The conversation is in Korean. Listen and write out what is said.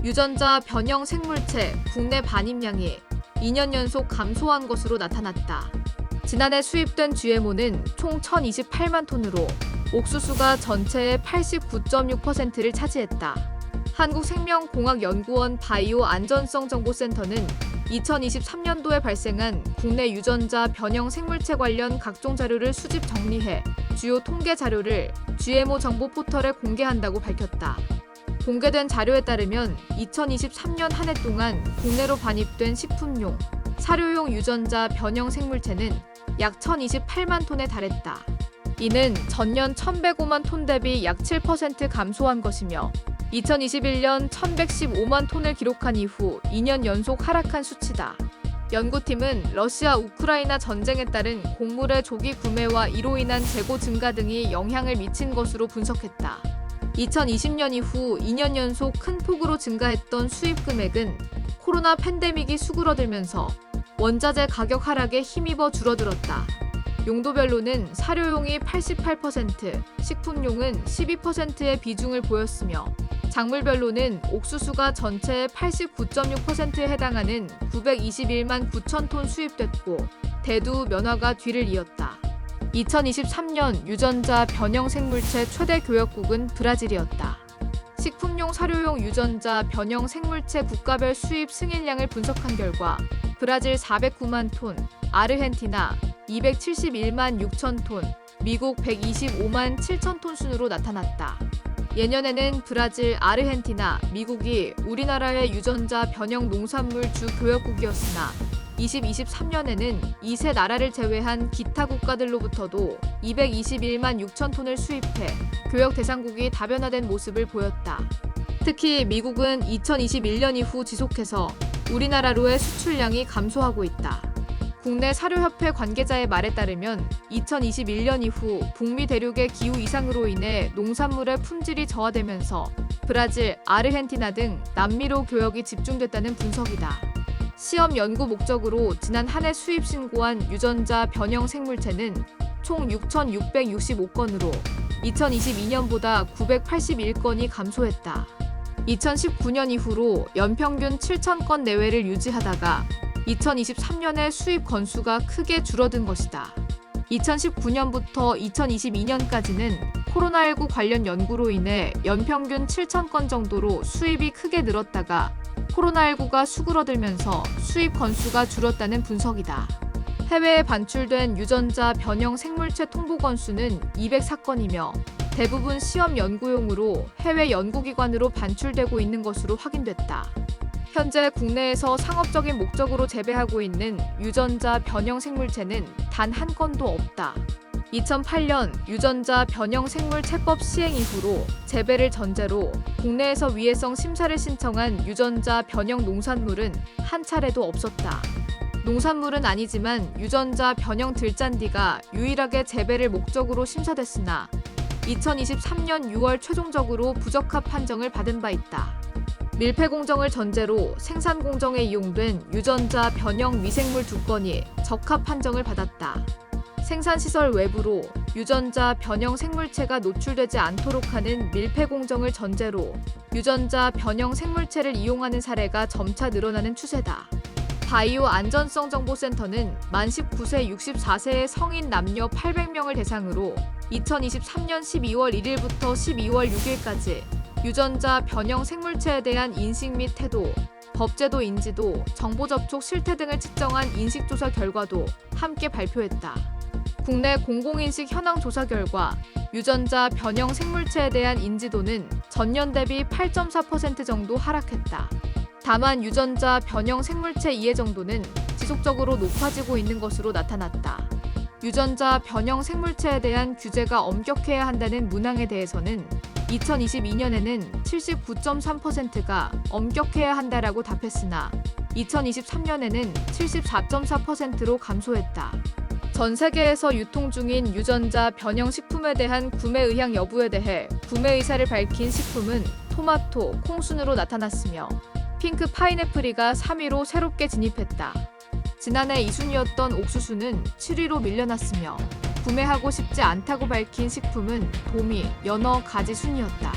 유전자 변형 생물체 국내 반입량이 2년 연속 감소한 것으로 나타났다. 지난해 수입된 GMO는 총 1,028만 톤으로 옥수수가 전체의 89.6%를 차지했다. 한국생명공학연구원 바이오 안전성정보센터는 2023년도에 발생한 국내 유전자 변형 생물체 관련 각종 자료를 수집 정리해 주요 통계 자료를 GMO 정보 포털에 공개한다고 밝혔다. 공개된 자료에 따르면 2023년 한 해 동안 국내로 반입된 식품용, 사료용 유전자 변형 생물체는 약 1,028만 톤에 달했다. 이는 전년 1,105만 톤 대비 약 7% 감소한 것이며 2021년 1,115만 톤을 기록한 이후 2년 연속 하락한 수치다. 연구팀은 러시아 우크라이나 전쟁에 따른 곡물의 조기 구매와 이로 인한 재고 증가 등이 영향을 미친 것으로 분석했다. 2020년 이후 2년 연속 큰 폭으로 증가했던 수입 금액은 코로나 팬데믹이 수그러들면서 원자재 가격 하락에 힘입어 줄어들었다. 용도별로는 사료용이 88%, 식품용은 12%의 비중을 보였으며 작물별로는 옥수수가 전체의 89.6%에 해당하는 921만 9천 톤 수입됐고 대두, 면화가 뒤를 이었다. 2023년 유전자 변형 생물체 최대 교역국은 브라질이었다. 식품용, 사료용 유전자 변형 생물체 국가별 수입 승인량을 분석한 결과 브라질 409만 톤, 아르헨티나 271만 6천 톤, 미국 125만 7천 톤 순으로 나타났다. 예년에는 브라질, 아르헨티나, 미국이 우리나라의 유전자 변형 농산물 주 교역국이었으나 2023년에는 이 세 나라를 제외한 기타 국가들로부터도 221만 6천 톤을 수입해 교역 대상국이 다변화된 모습을 보였다. 특히 미국은 2021년 이후 지속해서 우리나라로의 수출량이 감소하고 있다. 국내 사료협회 관계자의 말에 따르면 2021년 이후 북미 대륙의 기후 이상으로 인해 농산물의 품질이 저하되면서 브라질, 아르헨티나 등 남미로 교역이 집중됐다는 분석이다. 시험 연구 목적으로 지난 한 해 수입 신고한 유전자 변형 생물체는 총 6,665건으로 2022년보다 981건이 감소했다. 2019년 이후로 연평균 7,000건 내외를 유지하다가 2023년에 수입 건수가 크게 줄어든 것이다. 2019년부터 2022년까지는 코로나19 관련 연구로 인해 연평균 7,000건 정도로 수입이 크게 늘었다가 코로나19가 수그러들면서 수입 건수가 줄었다는 분석이다. 해외에 반출된 유전자 변형 생물체 통보 건수는 204건이며 대부분 시험 연구용으로 해외 연구기관으로 반출되고 있는 것으로 확인됐다. 현재 국내에서 상업적인 목적으로 재배하고 있는 유전자 변형 생물체는 단 한 건도 없다. 2008년 유전자 변형 생물체법 시행 이후로 재배를 전제로 국내에서 위해성 심사를 신청한 유전자 변형 농산물은 한 차례도 없었다. 농산물은 아니지만 유전자 변형 들잔디가 유일하게 재배를 목적으로 심사됐으나 2023년 6월 최종적으로 부적합 판정을 받은 바 있다. 밀폐 공정을 전제로 생산 공정에 이용된 유전자 변형 미생물 2건이 적합 판정을 받았다. 생산시설 외부로 유전자 변형 생물체가 노출되지 않도록 하는 밀폐 공정을 전제로 유전자 변형 생물체를 이용하는 사례가 점차 늘어나는 추세다. 바이오 안전성정보센터는 만 19세 64세의 성인 남녀 800명을 대상으로 2023년 12월 1일부터 12월 6일까지 유전자 변형 생물체에 대한 인식 및 태도, 법제도 인지도, 정보 접촉 실태 등을 측정한 인식조사 결과도 함께 발표했다. 국내 공공인식 현황 조사 결과 유전자 변형 생물체에 대한 인지도는 전년 대비 8.4% 정도 하락했다. 다만 유전자 변형 생물체 이해 정도는 지속적으로 높아지고 있는 것으로 나타났다. 유전자 변형 생물체에 대한 규제가 엄격해야 한다는 문항에 대해서는 2022년에는 79.3%가 엄격해야 한다라고 답했으나 2023년에는 74.4%로 감소했다. 전 세계에서 유통 중인 유전자 변형 식품에 대한 구매 의향 여부에 대해 구매 의사를 밝힌 식품은 토마토, 콩 순으로 나타났으며 핑크 파인애플이가 3위로 새롭게 진입했다. 지난해 2순위였던 옥수수는 7위로 밀려났으며 구매하고 싶지 않다고 밝힌 식품은 도미, 연어, 가지 순이었다.